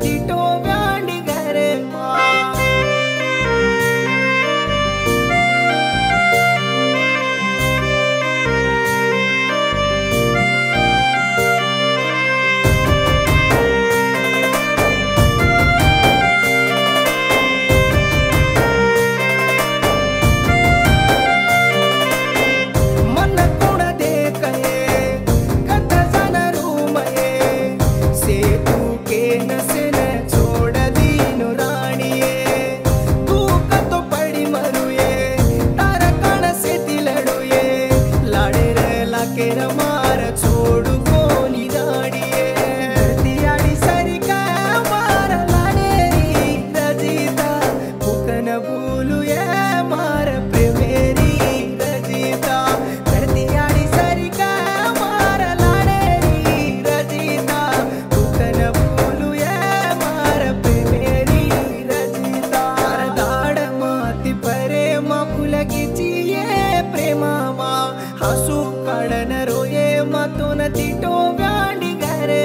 तिटो व्यांडी घरे मार छोड़ू कोनी दाड़िए दियाड़ी सरी का मार लाडेरी रजिता बुकन भूलू ये मार प्रेमेरी रजिता दियाड़ी सरी का मार लाडेरी रजिता बुकन भूलू ये मार प्रेमेरी रजिता दाड़ माती परे मा फुलगी प्रेमा मा हसू काढन रोये मातून तिटो व्यांडी घरे